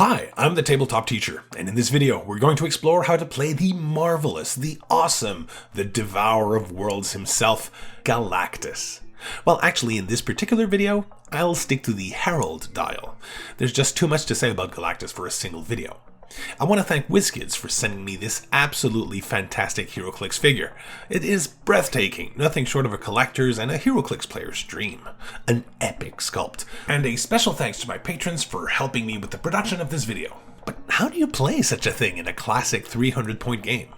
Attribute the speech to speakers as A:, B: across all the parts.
A: Hi, I'm the Tabletop Teacher, and in this video we're going to explore how to play the marvelous, the awesome, the Devourer of Worlds himself, Galactus. Well, actually in this particular video, I'll stick to the Herald Dial. There's just too much to say about Galactus for a single video. I want to thank WizKids for sending me this absolutely fantastic Heroclix figure. It is breathtaking, nothing short of a collector's and a Heroclix player's dream. An epic sculpt. And a special thanks to my patrons for helping me with the production of this video. But how do you play such a thing in a classic 300-point game?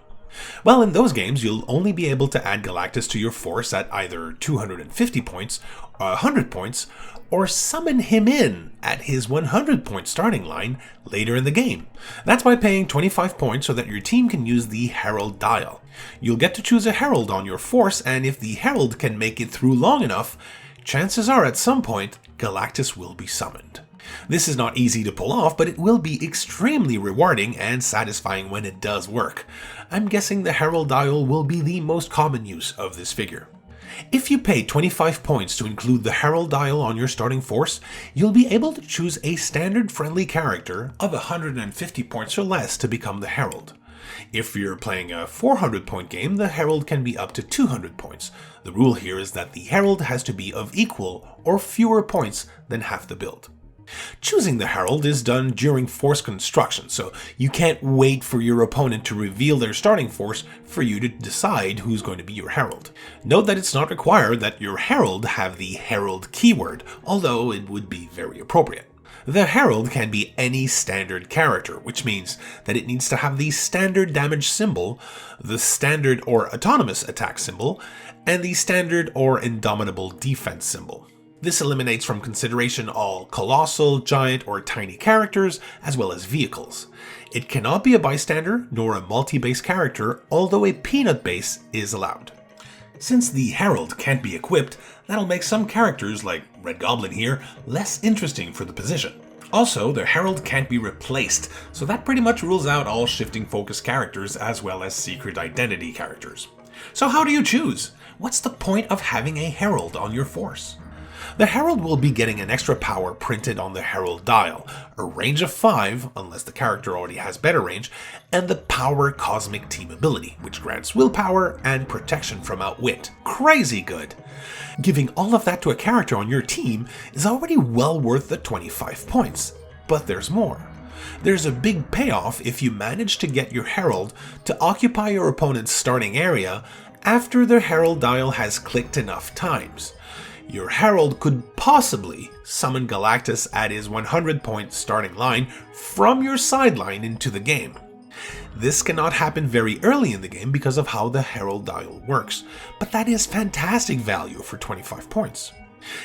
A: Well, in those games, you'll only be able to add Galactus to your force at either 250 points, 100 points, or summon him in at his 100-point starting line later in the game. That's by paying 25 points so that your team can use the Herald Dial. You'll get to choose a Herald on your force, and if the Herald can make it through long enough, chances are at some point, Galactus will be summoned. This is not easy to pull off, but it will be extremely rewarding and satisfying when it does work. I'm guessing the Herald Dial will be the most common use of this figure. If you pay 25 points to include the Herald Dial on your starting force, you'll be able to choose a standard friendly character of 150 points or less to become the Herald. If you're playing a 400-point game, the Herald can be up to 200 points. The rule here is that the Herald has to be of equal or fewer points than half the build. Choosing the Herald is done during force construction, so you can't wait for your opponent to reveal their starting force for you to decide who's going to be your Herald. Note that it's not required that your Herald have the Herald keyword, although it would be very appropriate. The Herald can be any standard character, which means that it needs to have the standard damage symbol, the standard or autonomous attack symbol, and the standard or indomitable defense symbol. This eliminates from consideration all colossal, giant, or tiny characters, as well as vehicles. It cannot be a bystander, nor a multi-base character, although a peanut base is allowed. Since the Herald can't be equipped, that'll make some characters, like Red Goblin here, less interesting for the position. Also, the Herald can't be replaced, so that pretty much rules out all shifting focus characters as well as secret identity characters. So how do you choose? What's the point of having a Herald on your force? The Herald will be getting an extra power printed on the Herald Dial, a range of 5, unless the character already has better range, and the Power Cosmic Team ability, which grants willpower and protection from outwit. Crazy good! Giving all of that to a character on your team is already well worth the 25 points. But there's more. There's a big payoff if you manage to get your Herald to occupy your opponent's starting area after the Herald Dial has clicked enough times. Your Herald could possibly summon Galactus at his 100-point starting line from your sideline into the game. This cannot happen very early in the game because of how the Herald Dial works, but that is fantastic value for 25 points.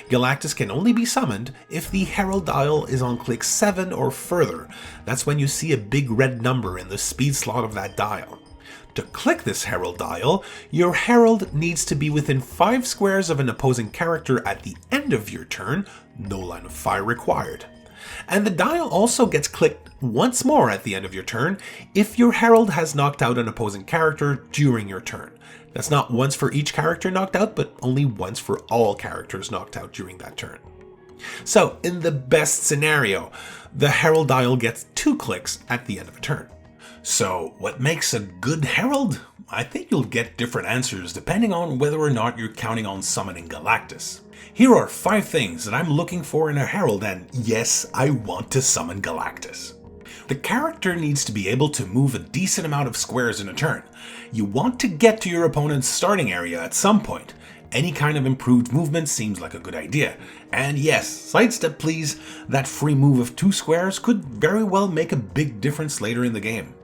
A: Galactus can only be summoned if the Herald Dial is on click 7 or further. That's when you see a big red number in the speed slot of that dial. To click this Herald Dial, your Herald needs to be within 5 squares of an opposing character at the end of your turn, no line of fire required. And the dial also gets clicked once more at the end of your turn if your Herald has knocked out an opposing character during your turn. That's not once for each character knocked out, but only once for all characters knocked out during that turn. So, in the best scenario, the Herald Dial gets 2 clicks at the end of a turn. So, what makes a good Herald? I think you'll get different answers depending on whether or not you're counting on summoning Galactus. Here are 5 things that I'm looking for in a Herald, and yes, I want to summon Galactus. The character needs to be able to move a decent amount of squares in a turn. You want to get to your opponent's starting area at some point. Any kind of improved movement seems like a good idea. And yes, sidestep please, that free move of 2 squares could very well make a big difference later in the game.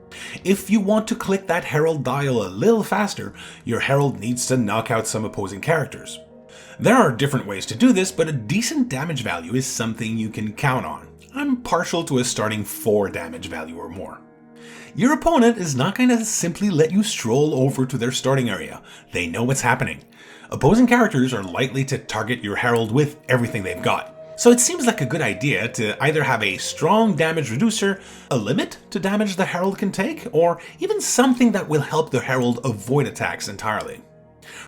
A: If you want to click that Herald Dial a little faster, your Herald needs to knock out some opposing characters. There are different ways to do this, but a decent damage value is something you can count on. I'm partial to a starting 4 damage value or more. Your opponent is not going to simply let you stroll over to their starting area. They know what's happening. Opposing characters are likely to target your Herald with everything they've got. So it seems like a good idea to either have a strong damage reducer, a limit to damage the Herald can take, or even something that will help the Herald avoid attacks entirely.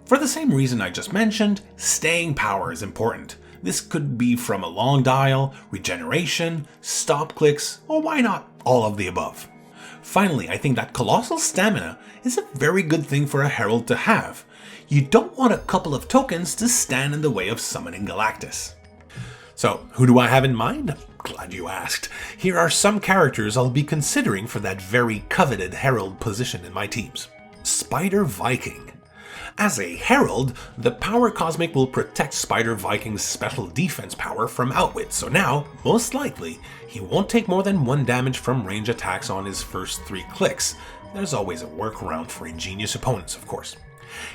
A: For the same reason I just mentioned, staying power is important. This could be from a long dial, regeneration, stop clicks, or why not all of the above. Finally, I think that colossal stamina is a very good thing for a herald to have. You don't want a couple of tokens to stand in the way of summoning Galactus. So, who do I have in mind? Glad you asked. Here are some characters I'll be considering for that very coveted herald position in my teams. Spider Viking. As a herald, the power cosmic will protect Spider Viking's special defense power from outwit, so now, most likely, he won't take more than 1 damage from range attacks on his first 3 clicks. There's always a workaround for ingenious opponents, of course.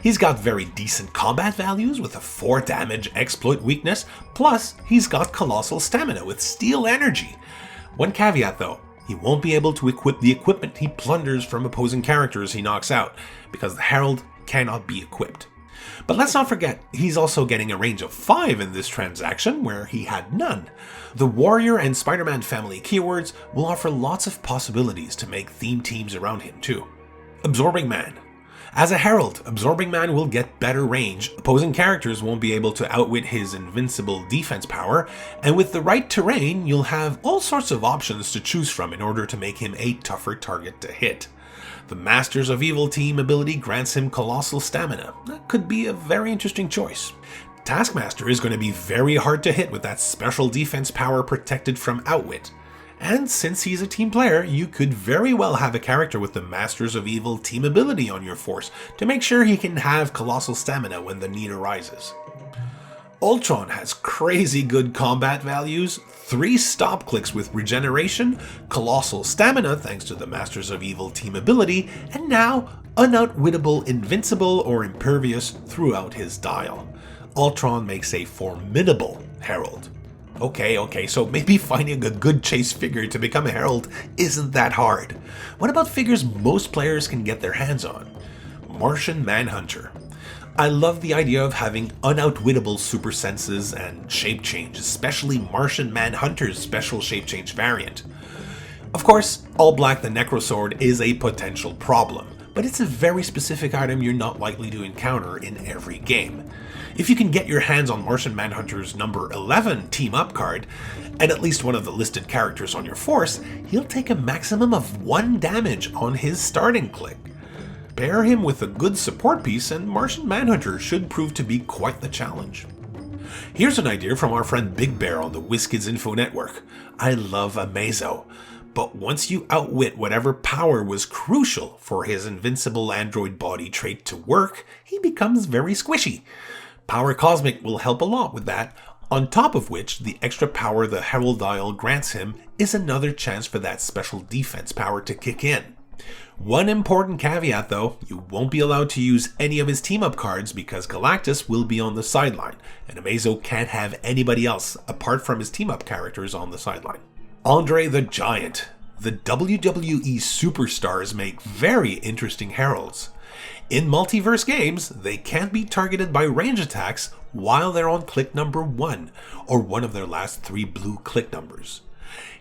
A: He's got very decent combat values with a 4 damage exploit weakness, plus he's got colossal stamina with steel energy. One caveat though, he won't be able to equip the equipment he plunders from opposing characters he knocks out, because the herald cannot be equipped. But let's not forget, he's also getting a range of 5 in this transaction where he had none. The Warrior and Spider-Man family keywords will offer lots of possibilities to make theme teams around him too. Absorbing Man. As a herald, Absorbing Man will get better range, opposing characters won't be able to outwit his invincible defense power, and with the right terrain, you'll have all sorts of options to choose from in order to make him a tougher target to hit. The Masters of Evil team ability grants him colossal stamina. That could be a very interesting choice. Taskmaster is going to be very hard to hit with that special defense power protected from outwit. And since he's a team player, you could very well have a character with the Masters of Evil team ability on your force to make sure he can have colossal stamina when the need arises. Ultron has crazy good combat values, 3 stop clicks with regeneration, colossal stamina thanks to the Masters of Evil team ability, and now unoutwittable, invincible, or impervious throughout his dial. Ultron makes a formidable herald. Okay, so maybe finding a good chase figure to become a herald isn't that hard. What about figures most players can get their hands on? Martian Manhunter. I love the idea of having unoutwittable super senses and shape change, especially Martian Manhunter's special shape change variant. Of course, All Black the Necrosword is a potential problem, but it's a very specific item you're not likely to encounter in every game. If you can get your hands on Martian Manhunter's number 11 Team Up card, and at least one of the listed characters on your force, he'll take a maximum of 1 damage on his starting click. Pair him with a good support piece and Martian Manhunter should prove to be quite the challenge. Here's an idea from our friend Big Bear on the WizKids Info Network. I love Amazo, but once you outwit whatever power was crucial for his invincible android body trait to work, he becomes very squishy. Power Cosmic will help a lot with that, on top of which the extra power the Herald Dial grants him is another chance for that special defense power to kick in. One important caveat though, you won't be allowed to use any of his team-up cards because Galactus will be on the sideline, and Amazo can't have anybody else apart from his team-up characters on the sideline. Andre the Giant. The WWE superstars make very interesting heralds. In multiverse games, they can't be targeted by range attacks while they're on click number 1, or one of their last 3 blue click numbers.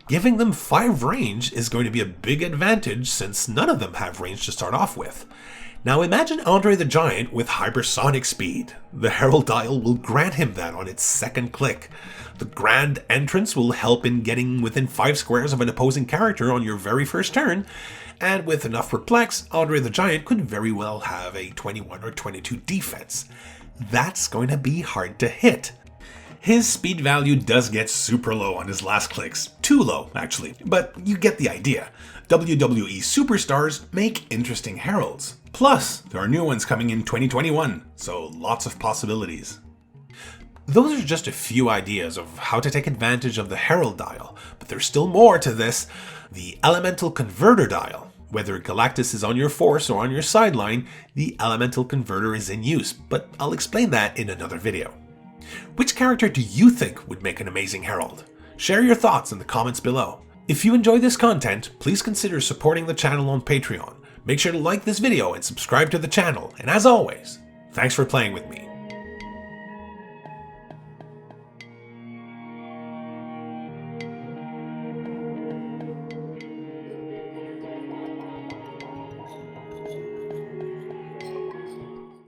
A: Giving them 5 range is going to be a big advantage since none of them have range to start off with. Now imagine Andre the Giant with hypersonic speed. The Herald Dial will grant him that on its 2nd click. The Grand Entrance will help in getting within 5 squares of an opposing character on your very first turn, and with enough Perplex, Andre the Giant could very well have a 21 or 22 defense. That's going to be hard to hit. His speed value does get super low on his last clicks. Too low, actually, but you get the idea. WWE superstars make interesting heralds. Plus, there are new ones coming in 2021, so lots of possibilities. Those are just a few ideas of how to take advantage of the Herald Dial, but there's still more to this. The Elemental Converter Dial. Whether Galactus is on your force or on your sideline, the Elemental Converter is in use, but I'll explain that in another video. Which character do you think would make an amazing herald? Share your thoughts in the comments below. If you enjoy this content, please consider supporting the channel on Patreon. Make sure to like this video and subscribe to the channel, and as always, thanks for playing with me.